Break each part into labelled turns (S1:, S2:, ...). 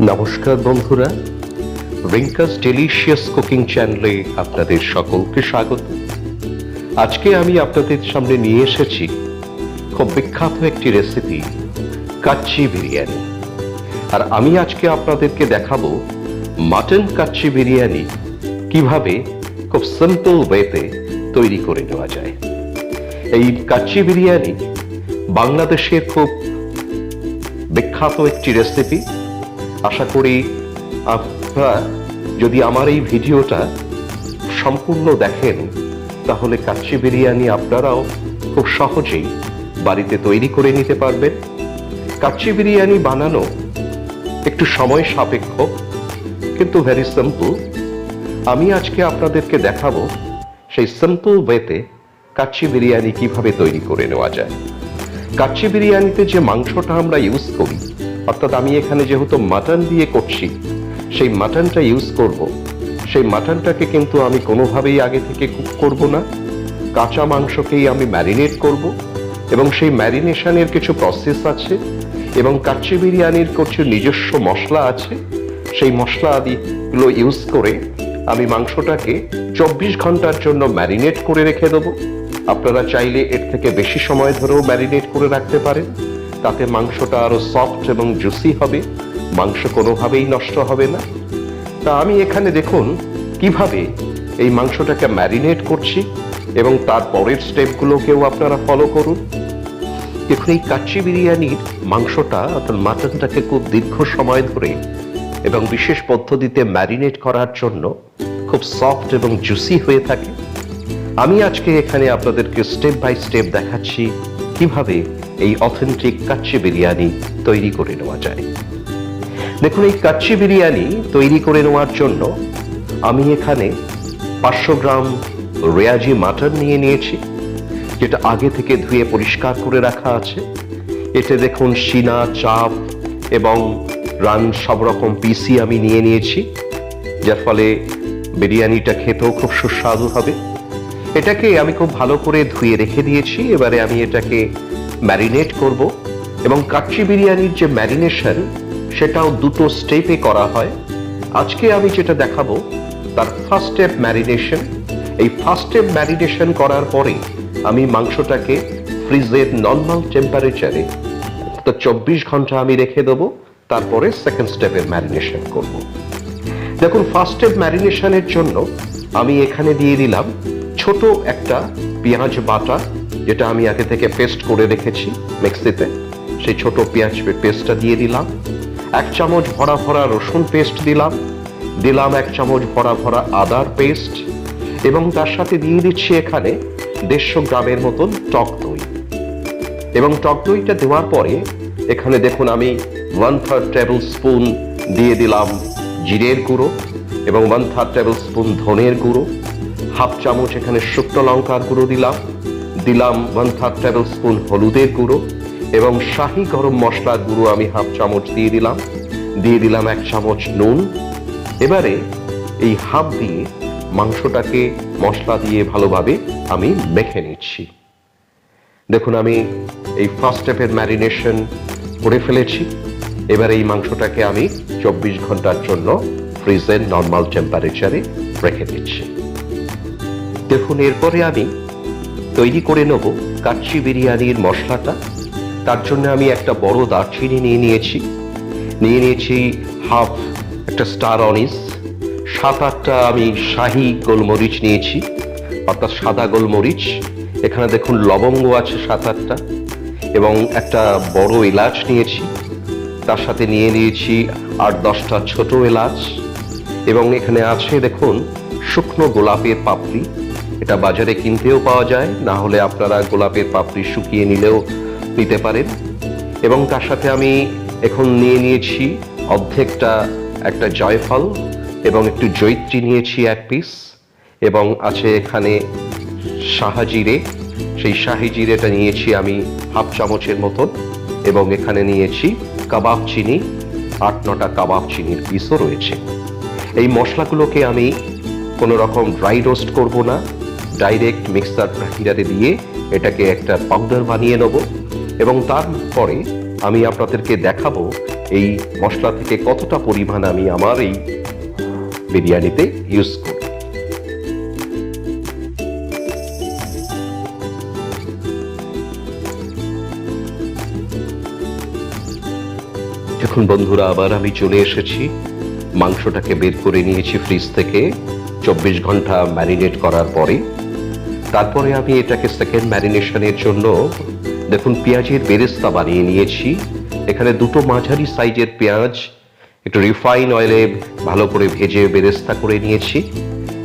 S1: নমস্কার বন্ধুরা, রিঙ্কাস delicious cooking চ্যানেলে আপনাদের সকলকে স্বাগত। আজকে আমি আপনাদের সামনে নিয়ে এসেছি খুব বিখ্যাত একটি রেসিপি, কাচ্চি বিরিয়ানি। আর আমি আজকে আপনাদেরকে দেখাবো মাটন কাচ্চি বিরিয়ানি কিভাবে খুব সিম্পল ওয়েতে তৈরি করে নেওয়া যায়। এই কাচ্চি বিরিয়ানি বাংলাদেশের খুব বিখ্যাত একটি রেসিপি। আশা করি আপনারা যদি আমার এই ভিডিওটা সম্পূর্ণ দেখেন তাহলে কাচ্চি বিরিয়ানি আপনারাও খুব সহজেই বাড়িতে তৈরি করে নিতে পারবেন। কাচ্চি বিরিয়ানি বানানো একটু সময় সাপেক্ষ, কিন্তু ভেরি সিম্পল। আমি আজকে আপনাদেরকে দেখাবো সেই সিম্পল ওয়েতে কাচ্চি বিরিয়ানি কিভাবে তৈরি করে নেওয়া যায়। কাচ্চি বিরিয়ানিতে যে মাংসটা আমরা ইউজ করি, অর্থাৎ আমি এখানে যেহেতু মাটন দিয়ে করছি, সেই মাটনটা ইউজ করব। সেই মাটনটাকে কিন্তু আমি কোনোভাবেই আগে থেকে কুক করব না, কাঁচা মাংসকেই আমি ম্যারিনেট করব। এবং সেই ম্যারিনেশনের কিছু প্রসেস আছে এবং কাচ্চি বিরিয়ানির কিছু নিজস্ব মশলা আছে। সেই মশলা আদিগুলো ইউজ করে আমি মাংসটাকে 24 ঘন্টার জন্য ম্যারিনেট করে রেখে দেবো। আপনারা চাইলে এর থেকে বেশি সময় ধরেও ম্যারিনেট করে রাখতে পারেন, তাতে মাংসটা আরো সফট এবং জুসি হবে, মাংস কোনোভাবেই নষ্ট হবে না। তা আমি এখানে দেখুন কিভাবে এই মাংসটাকে ম্যারিনেট করছি এবং তার পরের স্টেপগুলোকেও আপনারা ফলো করুন। দেখুন, এই কাচ্চি বিরিয়ানির মাংসটা অর্থাৎ মাটনটাকে খুব দীর্ঘ সময় ধরে এবং বিশেষ পদ্ধতিতে ম্যারিনেট করার জন্য খুব সফট এবং জুসি হয়ে থাকে। আমি আজকে এখানে আপনাদেরকে স্টেপ বাই স্টেপ দেখাচ্ছি কিভাবে এই অথেন্টিক কাচ্চি বিরিয়ানি তৈরি করে নেওয়া যায়। দেখুন, এই কাচ্চি বিরিয়ানি তৈরি করে নেওয়ার জন্য আমি এখানে 500 গ্রাম রেয়াজি মাটন নিয়ে নিয়েছি, যেটা আগে থেকে ধুয়ে পরিষ্কার করে রাখা আছে। এতে দেখুন সিনা, চাপ এবং রান সব রকম পিসি আমি নিয়ে নিয়েছি, যার ফলে বিরিয়ানিটা খেতেও খুব সুস্বাদু হবে। এটাকে আমি খুব ভালো করে ধুয়ে রেখে দিয়েছি। এবারে আমি এটাকে ম্যারিনেট করব এবং কাচ্চি বিরিয়ানির যে ম্যারিনেশন সেটাও দুটো স্টেপে করা হয়। আজকে আমি যেটা দেখাবো তার ফার্স্ট স্টেপ ম্যারিনেশন। এই ফার্স্ট স্টেপ ম্যারিনেশন করার পরে আমি মাংসটাকে ফ্রিজের নর্মাল টেম্পারেচারে 24 ঘন্টা আমি রেখে দেবো। তারপরে সেকেন্ড স্টেপের ম্যারিনেশন করব। দেখুন, ফার্স্ট স্টেপ ম্যারিনেশনের জন্য আমি এখানে দিয়ে দিলাম ছোট একটা পেঁয়াজ বাটা, যেটা আমি আগে থেকে পেস্ট করে রেখেছি মিক্সিতে। সেই ছোট পেঁয়াজ পেস্টটা দিয়ে দিলাম। 1 চামচ ভরা ভরা রসুন পেস্ট দিলাম। 1 চামচ ভরা ভরা আদার পেস্ট এবং তার সাথে দিয়ে দিচ্ছি এখানে 150 গ্রামের মতন টক দই। এবং টক দইটা দেওয়ার পরে এখানে দেখুন আমি 1/3 টেবিল স্পুন দিয়ে দিলাম জিরের গুঁড়ো এবং 1/3 টেবিল স্পুন ধনের গুঁড়ো। 1/2 চামচ এখানে শুকনো লঙ্কার গুঁড়ো দিলাম। 1/3 টেবিল স্পুন হলুদের গুঁড়ো এবং শাহি গরম মশলার গুঁড়ো আমি 1/2 চামচ দিয়ে দিলাম 1 চামচ নুন। এবারে এই হাফ দিয়ে মাংসটাকে মশলা দিয়ে ভালোভাবে আমি মেখে নিচ্ছি। দেখুন, আমি এই ফার্স্ট স্টেপের ম্যারিনেশন করে ফেলেছি। এবারে এই মাংসটাকে আমি 24 ঘন্টার জন্য ফ্রিজের নর্মাল টেম্পারেচারে রেখে দিচ্ছি। দেখুন, এরপরে আমি তৈরি করে নেব কাচ্চি বিরিয়ানির মশলাটা। তার জন্য আমি একটা বড় দারচিনি নিয়ে নিয়েছি হাফ একটা স্টার অনিস, 7-8টা আমি শাহি গোলমরিচ নিয়েছি, অর্থাৎ সাদা গোলমরিচ। এখানে দেখুন লবঙ্গ আছে 7-8টা এবং একটা বড় এলাচ নিয়েছি। তার সাথে নিয়েছি 8-10টা ছোট এলাচ এবং এখানে আছে দেখুন শুকনো গোলাপের পাপড়ি। এটা বাজারে কিনতেও পাওয়া যায়, না হলে আপনারা গোলাপের পাপড়ি শুকিয়ে নিতে পারেন। এবং তার সাথে আমি এখন নিয়েছি অর্ধেকটা একটা জয়ফল এবং একটু জয়িত্রী নিয়েছি 1 পিস এবং আছে এখানে শাহি জিরে। সেই শাহি জিরেটা নিয়েছি আমি 1/2 চামচের মতন এবং এখানে নিয়েছি কাবাব চিনি, 8-9টা কাবাব চিনির পিসও রয়েছে। এই মশলাগুলোকে আমি কোনো রকম ড্রাই রোস্ট করব না, ডাইরেক্ট মিক্সার গ্রাইন্ডারে দিয়ে এটাকে একটা পাউডার বানিয়ে নেব। এবং তারপরে আমি আপনাদেরকে দেখাবো এই মশলা থেকে কতটা পরিমাণ আমি আমার এই বিরিয়ানিতে ইউজ করি। দেখুন বন্ধুরা, আবার আমি চলে এসেছি। মাংসটাকে বের করে নিয়েছি ফ্রিজ থেকে 24 ঘন্টা ম্যারিনেট করার পরে। তারপরে আমি এটাকে সেকেন্ড ম্যারিনেশনের জন্য দেখুন পেঁয়াজের বেরেস্তা বানিয়ে নিয়েছি। এখানে দুটো মাঝারি সাইজের পেঁয়াজ একটু রিফাইন অয়েলে ভালো করে ভেজে বেরেস্তা করে নিয়েছি,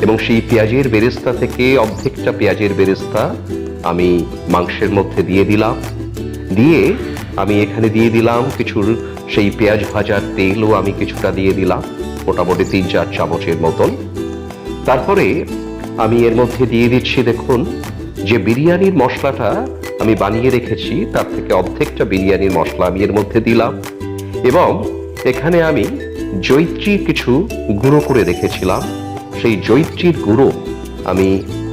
S1: এবং সেই পেঁয়াজের বেরেস্তা থেকে অর্ধেকটা পেঁয়াজের বেরেস্তা আমি মাংসের মধ্যে দিয়ে দিলাম। দিয়ে আমি এখানে দিয়ে দিলাম কিছু সেই পেঁয়াজ ভাজার তেলও আমি কিছুটা দিয়ে দিলাম, মোটামুটি 3-4 চামচের মতন। তারপরে আমি এর মধ্যে দিয়ে দিচ্ছি দেখুন যে বিরিয়ানির মশলাটা আমি বানিয়ে রেখেছি, তার থেকে অর্ধেকটা বিরিয়ানির মশলা আমি এর মধ্যে দিলাম, এবং এখানে আমি জয়িত্রীর কিছু গুঁড়ো করে রেখেছিলাম, সেই জয়িত্রীর গুঁড়ো আমি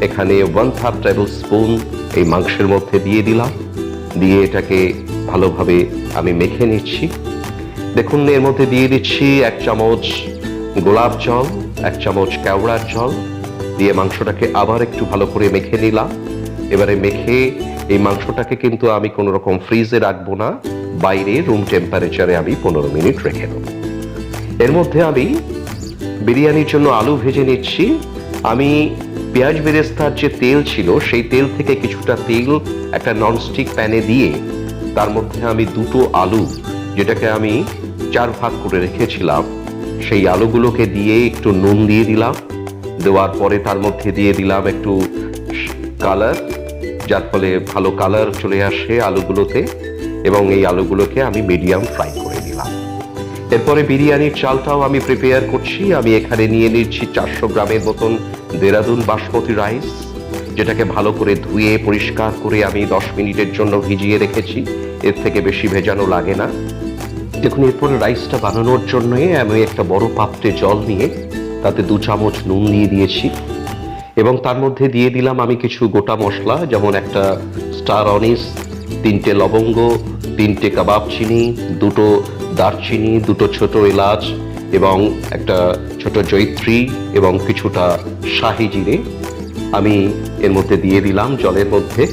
S1: এখানে 1/2 টেবিল স্পুন এই মাংসের মধ্যে দিয়ে দিলাম। দিয়ে এটাকে ভালোভাবে আমি মেখে নিচ্ছি। দেখুন এর মধ্যে দিয়ে দিচ্ছি 1 চামচ গোলাপ জল, 1 চামচ কেওড়ার জল, দিয়ে মাংসটাকে আবার একটু ভালো করে মেখে নিলাম। এবারে মেখে এই মাংসটাকে কিন্তু আমি কোনো রকম ফ্রিজে রাখবো না, বাইরে রুম টেম্পারেচারে আমি 15 মিনিট রেখে দেব। এর মধ্যে আমি বিরিয়ানির জন্য আলু ভেজে নিচ্ছি। আমি পেঁয়াজ বেরেস্তার যে তেল ছিল সেই তেল থেকে কিছুটা তেল একটা ননস্টিক প্যানে দিয়ে তার মধ্যে আমি দুটো আলু, যেটাকে আমি 4 ভাগ করে রেখেছিলাম, সেই আলুগুলোকে দিয়ে একটু নুন দিয়ে দিলাম। দেওয়ার পরে তার মধ্যে দিয়ে দিলাম একটু কালার, যার ফলে ভালো কালার চলে আসে আলুগুলোতে, এবং এই আলুগুলোকে আমি মিডিয়াম ফ্রাই করে দিলাম। এরপরে বিরিয়ানির চালটাও আমি প্রিপেয়ার করছি। আমি এখানে নিয়ে নিচ্ছি 400 গ্রামের মতন দেরাদুন বাসমতি রাইস, যেটাকে ভালো করে ধুয়ে পরিষ্কার করে আমি 10 মিনিটের জন্য ভিজিয়ে রেখেছি, এর থেকে বেশি ভেজানো লাগে না। দেখুন এরপরে রাইসটা বানানোর জন্য আমি একটা বড় পাত্রে জল নিয়ে তাতে 2 চামচ নুন দিয়ে দিয়েছি, এবং তার মধ্যে দিয়ে দিলাম আমি কিছু গোটা মশলা, যেমন একটা স্টার অনিস, 3টে লবঙ্গ, 3টে কাবাব চিনি, 2টো দারচিনি, 2টো ছোট এলাচ, এবং একটা ছোট জয়িত্রী, এবং কিছুটা শাহি জিরে আমি এর মধ্যে দিয়ে দিলাম জলের মধ্যে।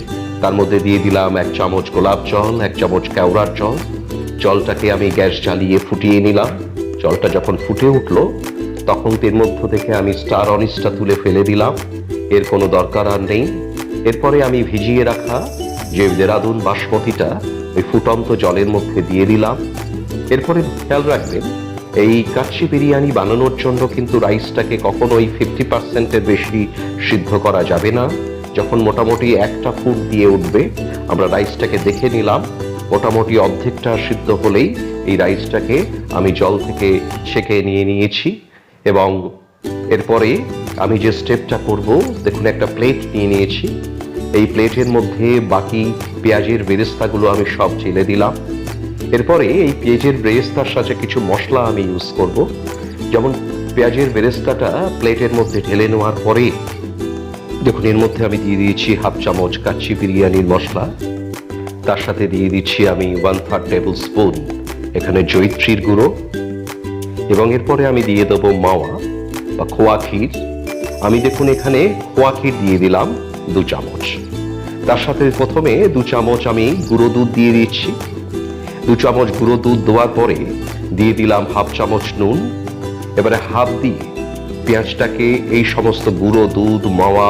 S1: তার মধ্যে দিয়ে দিলাম 1 চামচ গোলাপ জল, 1 চামচ কেওড়ার জল। জলটাকে আমি গ্যাস জ্বালিয়ে ফুটিয়ে নিলাম। জলটা যখন ফুটে উঠলো তখন এর মধ্য থেকে আমি স্টার অনিসটা তুলে ফেলে দিলাম, এর কোনো দরকার আর নেই। এরপরে আমি ভিজিয়ে রাখা যে দেরাদুন বাসমতিটা ওই ফুটন্ত জলের মধ্যে দিয়ে দিলাম। এরপরে খেয়াল রাখবেন এই কাচ্চি বিরিয়ানি বানানোর জন্য কিন্তু রাইসটাকে কখনোই 50%-এর বেশি সিদ্ধ করা যাবে না। যখন মোটামুটি একটা ফুট দিয়ে উঠবে আমরা রাইসটাকে দেখে নিলাম, মোটামুটি অর্ধেকটা সিদ্ধ হলেই এই রাইসটাকে আমি জল থেকে ছেঁকে নিয়ে নিয়েছি। এবং এরপরে আমি যে স্টেপটা করব, দেখুন একটা প্লেট নিয়ে নিয়েছি। এই প্লেটের মধ্যে বাকি পেঁয়াজের বেরেস্তাগুলো আমি সব ঢেলে দিলাম। এরপরে এই পেঁয়াজের বেরেস্তার সাথে কিছু মশলা আমি ইউজ করব, যেমন পেঁয়াজের বেরেস্তাটা প্লেটের মধ্যে ঢেলে নেওয়ার পরে দেখুন এর মধ্যে আমি দিয়ে দিয়েছি 1/2 চামচ কাচ্চি বিরিয়ানির মশলা, তার সাথে দিয়ে দিচ্ছি আমি 1/3 টেবিল স্পুন এখানে জয়িত্রীর গুঁড়ো, এবং এরপরে আমি দিয়ে দেবো মাওয়া বা খোয়া ক্ষীর। আমি দেখুন এখানে খোয়া ক্ষীর দিয়ে দিলাম 2 চামচ। তার সাথে প্রথমে 2 চামচ আমি গুঁড়ো দুধ দিয়ে দিচ্ছি। 2 চামচ গুঁড়ো দুধ দেওয়ার পরে দিয়ে দিলাম 1/2 চামচ নুন। এবারে হাত দিয়ে পেঁয়াজটাকে এই সমস্ত গুঁড়ো দুধ মাওয়া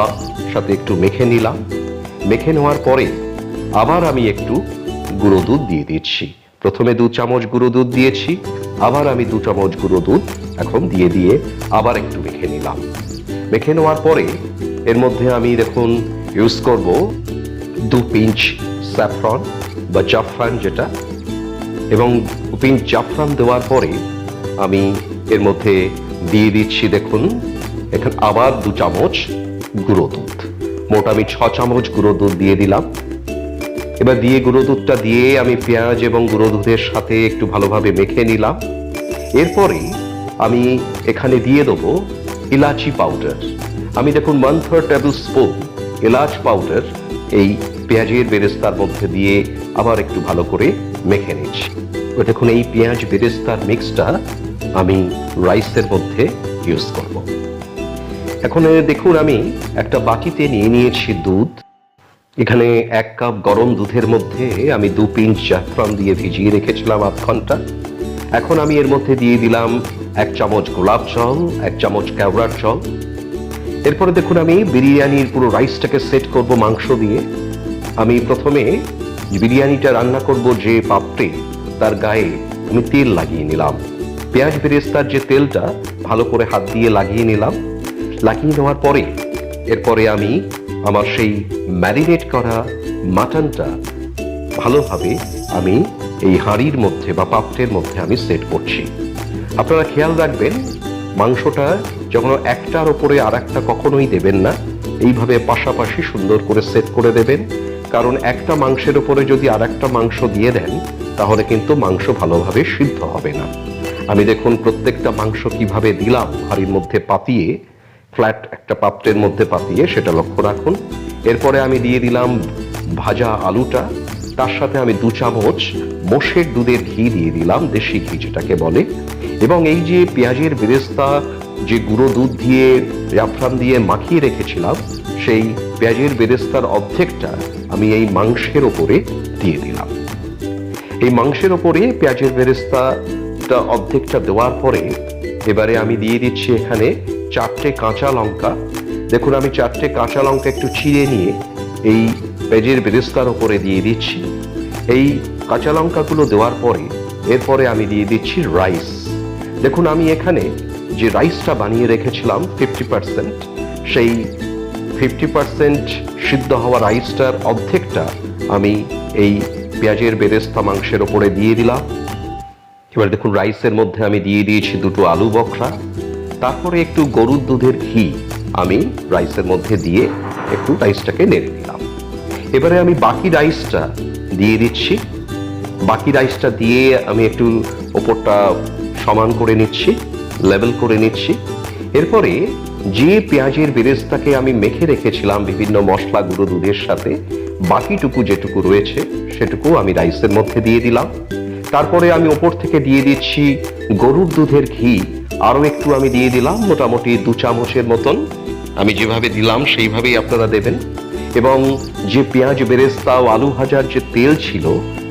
S1: সাথে একটু মেখে নিলাম। মেখে নেওয়ার পরে আবার আমি একটু গুঁড়ো দুধ দিয়ে দিচ্ছি। প্রথমে 2 চামচ গুঁড়ো দুধ দিয়েছি, আবার আমি 2 চামচ গুঁড়ো দুধ এখন দিয়ে আবার একটু মেখে নিলাম। মেখে নেওয়ার পরে এর মধ্যে আমি দেখুন ইউজ করব 2 পিঞ্চ স্যাফরন বা জাফরান যেটা, এবং 2 পিঞ্চ জাফরান দেওয়ার পরে আমি এর মধ্যে দিয়ে দিচ্ছি দেখুন এখানে আবার 2 চামচ গুঁড়ো দুধ। মোট আমি 6 চামচ গুঁড়ো দুধ দিয়ে দিলাম। এবার দিয়ে গুঁড়ো দুধটা দিয়ে আমি পেঁয়াজ এবং গুঁড়ো দুধের সাথে একটু ভালোভাবে মেখে নিলাম। এরপরে আমি এখানে দিয়ে দেবো ইলাচি পাউডার। আমি দেখুন 1/3 টেবিল স্পুন এলাচ পাউডার এই পেঁয়াজের বেরেস্তার মধ্যে দিয়ে আবার একটু ভালো করে মেখে নিচ্ছি। দেখুন এই পেঁয়াজ বেরেস্তার মিক্সটা আমি রাইসের মধ্যে ইউজ করব। এখন দেখুন আমি একটা বাটিতে নিয়ে নিয়েছি দুধ। এখানে 1 কাপ গরম দুধের মধ্যে আমি 2 পিঞ্চ জাফরান দিয়ে ভিজিয়ে রেখেছিলাম আধ ঘন্টা। এখন আমি এর মধ্যে দিয়ে দিলাম 1 চামচ গোলাপ জল, 1 চামচ কেওড়ার জল। এরপরে দেখুন আমি বিরিয়ানির পুরো রাইসটাকে সেট করব মাংস দিয়ে। আমি প্রথমে বিরিয়ানিটা রান্না করব যে পাত্রে, তার গায়ে আমি তেল লাগিয়ে নিলাম। পেঁয়াজ বেরেস্তার যে তেলটা ভালো করে হাত দিয়ে লাগিয়ে নিলাম। লাগিয়ে নেওয়ার পরে এরপরে আমি আমার সেই ম্যারিনেট করা মাটনটা ভালোভাবে আমি এই হাঁড়ির মধ্যে বা পাত্রের মধ্যে আমি সেট করছি। আপনারা খেয়াল রাখবেন, মাংসটা যখন একটার ওপরে আর একটা কখনোই দেবেন না, এইভাবে পাশাপাশি সুন্দর করে সেট করে দেবেন। কারণ একটা মাংসের উপরে যদি আর একটা মাংস দিয়ে দেন, তাহলে কিন্তু মাংস ভালোভাবে সিদ্ধ হবে না। আমি দেখুন প্রত্যেকটা মাংস কিভাবে দিলাম হাঁড়ির মধ্যে পাতিয়ে, ফ্ল্যাট একটা পাত্রের মধ্যে পাতিয়ে, সেটা লক্ষ্য রাখুন। এরপরে আমি দিয়ে দিলাম ভাজা আলুটা, তার সাথে আমি 2 চামচ মোষের দুধের ঘি দিয়ে দিলাম, দেশি ঘি যেটাকে বলে। এবং এই যে পেঁয়াজের বেরেস্তা যে গুঁড়ো দুধ দিয়ে জাফরান দিয়ে মাখিয়ে রেখেছিলাম, সেই পেঁয়াজের বেরেস্তার অর্ধেকটা আমি এই মাংসের ওপরে দিয়ে দিলাম। এই মাংসের ওপরে পেঁয়াজের বেরেস্তাটা অর্ধেকটা দেওয়ার পরে এবারে আমি দিয়ে দিচ্ছি এখানে 4টে কাঁচা লঙ্কা। দেখুন আমি 4টে কাঁচা লঙ্কা একটু চিড়ে নিয়ে এই পেঁয়াজের বেরেস্তার ওপরে দিয়ে দিচ্ছি। এই কাঁচা লঙ্কাগুলো দেওয়ার পরে এরপরে আমি দিয়ে দিচ্ছি রাইস। দেখুন আমি এখানে যে রাইসটা বানিয়ে রেখেছিলাম 50%, সেই 50% সিদ্ধ হওয়া রাইসটার অর্ধেকটা আমি এই পেঁয়াজের বেরেস্তা মাংসের ওপরে দিয়ে দিলাম। এবার দেখুন রাইসের মধ্যে আমি দিয়ে দিয়েছি 2টো আলু বখরা। তারপরে একটু গরুর দুধের ঘি আমি রাইসের মধ্যে দিয়ে একটু রাইসটাকে নেড়ে দিলাম। এবারে আমি বাকি রাইসটা দিয়ে দিচ্ছি। বাকি রাইসটা দিয়ে আমি একটু ওপরটা সমান করে নিচ্ছি, লেভেল করে নিচ্ছি। এরপরে যে পেঁয়াজের বেরেস্তাকে আমি মেখে রেখেছিলাম বিভিন্ন মশলা গুঁড়ো দুধের সাথে, বাকিটুকু যেটুকু রয়েছে সেটুকু আমি রাইসের মধ্যে দিয়ে দিলাম। তারপরে আমি ওপর থেকে দিয়ে দিচ্ছি গরুর দুধের ঘি, আরো একটু আমি দিয়ে দিলাম, মোটামুটি 2 চামচের মতন। আমি যেভাবে দিলাম সেইভাবেই আপনারা দেবেন। এবং যে পেঁয়াজ বেরেস্তা ও আলু ভাজার যে তেল ছিল,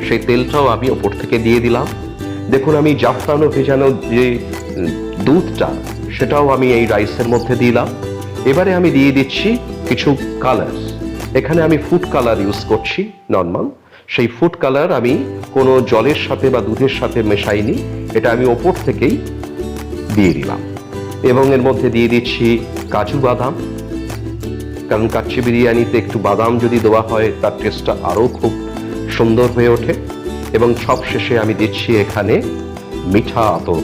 S1: সেই তেলটাও আমি ওপর থেকে দিয়ে দিলাম। দেখুন আমি জাফরানো ভেজানো যে দুধটা, সেটাও আমি এই রাইসের মধ্যে দিলাম। এবারে আমি দিয়ে দিচ্ছি কিছু কালার। এখানে আমি ফুড কালার ইউজ করছি, নর্মাল। সেই ফুড কালার আমি কোনো জলের সাথে বা দুধের সাথে মেশাইনি, এটা আমি ওপর থেকেই দিয়ে দিলাম। এবং এর মধ্যে দিয়ে দিচ্ছি কাজু বাদাম, কারণ কাচ্চি বিরিয়ানিতে একটু বাদাম যদি দেওয়া হয় তার টেস্টটা আরো খুব সুন্দর হয়ে ওঠে। এবং সব শেষে আমি দিচ্ছি এখানে মিঠা আতর,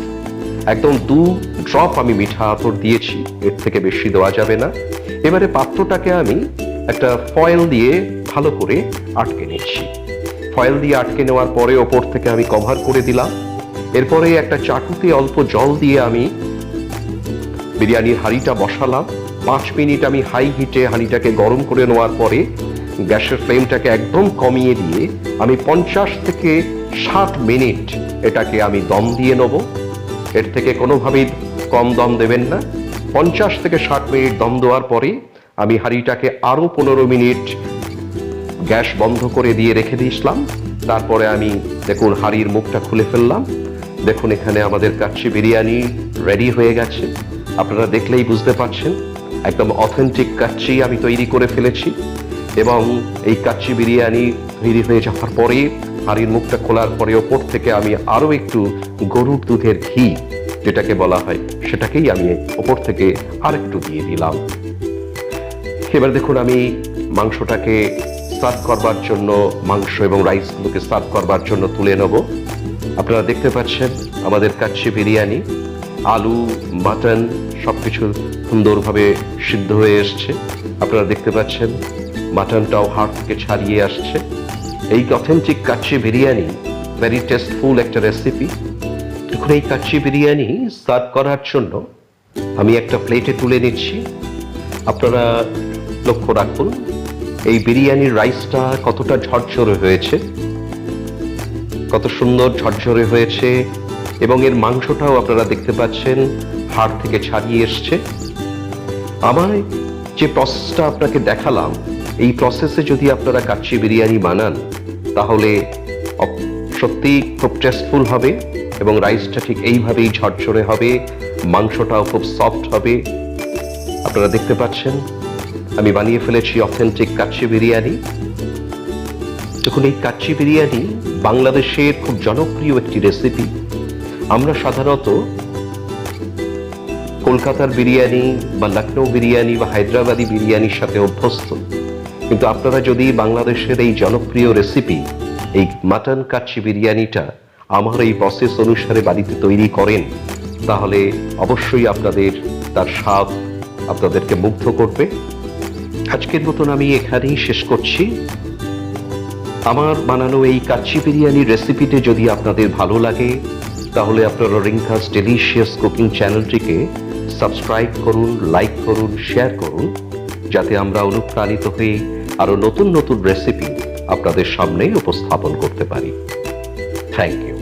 S1: একদম 2 ড্রপ আমি মিঠা আতর দিয়েছি, এর থেকে বেশি দেওয়া যাবে না। এবারে পাত্রটাকে আমি একটা ফয়েল দিয়ে ভালো করে আটকে নিচ্ছি। ফয়েল দিয়ে আটকে নেওয়ার পরে ওপর থেকে আমি কভার করে দিলাম। এরপরে একটা চাটুতে অল্প জল দিয়ে আমি বিরিয়ানির হাঁড়িটা বসালাম। 5 মিনিট আমি হাই হিটে হাঁড়িটাকে গরম করে নেওয়ার পরে গ্যাসের ফ্লেমটাকে একদম কমিয়ে দিয়ে আমি 50 থেকে 60 মিনিট এটাকে আমি দম দিয়ে নেব। এর থেকে কোনোভাবেই কম দম দেবেন না। 50 থেকে 60 মিনিট দম দেওয়ার পরে আমি হাঁড়িটাকে আরো 15 মিনিট গ্যাস বন্ধ করে দিয়ে রেখে দিয়েছিলাম। তারপরে আমি দেখুন হাঁড়ির মুখটা খুলে ফেললাম। দেখুন এখানে আমাদের কাচ্চি বিরিয়ানি রেডি হয়ে গেছে। আপনারা দেখলেই বুঝতে পারছেন একদম অথেন্টিক কাচ্চি আমি তৈরি করে ফেলেছি। এবং এই কাচ্চি বিরিয়ানি তৈরি হয়ে যাওয়ার পরে হাঁড়ির মুখটা খোলার পরে ওপর থেকে আমি আরো একটু গরুর দুধের ঘি যেটাকে বলা হয়, সেটাকেই আমি ওপর থেকে আরেকটু দিয়ে দিলাম। এবার দেখুন আমি মাংসটাকে সার্ভ করবার জন্য, মাংস এবং রাইসগুলোকে সার্ভ করবার জন্য তুলে নেব। আপনারা দেখতে পাচ্ছেন আমাদের কাচ্চি বিরিয়ানি, আলু, মাটন সবকিছু সুন্দরভাবে সিদ্ধ হয়ে এসছে। আপনারা দেখতে পাচ্ছেন মাটনটাও হাড় থেকে ছাড়িয়ে আসছে। এই authentic kacchi biryani very tasteful একটা রেসিপি। দেখুন এই কাচ্চি বিরিয়ানি সার্ভ করার জন্য আমি একটা প্লেটে তুলে নিচ্ছি। আপনারা লক্ষ্য রাখুন এই বিরিয়ানির রাইসটা কতটা ঝরঝরে হয়েছে। কত সুন্দর ঝরঝরে হয়েছে এবং এর মাংসটাও আপনারা দেখতে পাচ্ছেন হাড় থেকে ছাড়িয়ে এসছে। আমায় যে প্রসেসটা আপনাকে দেখালাম, এই প্রসেসে যদি আপনারা কাচ্চি বিরিয়ানি বানান তাহলে সত্যি খুব টেস্টফুল হবে এবং রাইসটা ঠিক এইভাবেই ঝরঝরে হবে, মাংসটাও খুব সফট হবে। আপনারা দেখতে পাচ্ছেন আমি বানিয়ে ফেলেছি অথেন্টিক কাচ্চি বিরিয়ানি। দেখুন, এই কাচ্চি বিরিয়ানি বাংলাদেশের খুব জনপ্রিয় একটি রেসিপি। আমরা সাধারণত কলকাতার বিরিয়ানি বা লখনৌ বিরিয়ানি বা হায়দ্রাবাদি বিরিয়ানির সাথে অভ্যস্ত, কিন্তু আপনারা যদি বাংলাদেশের এই জনপ্রিয় রেসিপি এই মাটন কাচ্চি বিরিয়ানিটা আমার এই প্রসেস অনুসারে বাড়িতে তৈরি করেন তাহলে অবশ্যই আপনাদের তার স্বাদ আপনাদেরকে মুগ্ধ করবে। আজকের মতন আমি এখানেই শেষ করছি। আমার বানানো এই কাচ্চি বিরিয়ানির রেসিপিটি যদি আপনাদের ভালো লাগে তাহলে আপনারা রিঙ্কাস ডেলিশিয়াস কুকিং চ্যানেলটিকে সাবস্ক্রাইব করুন, লাইক করুন, শেয়ার করুন, যাতে আমরা অনুপ্রাণিত হয়ে আরো নতুন নতুন রেসিপি আপনাদের সামনে উপস্থাপন করতে পারি। Thank you.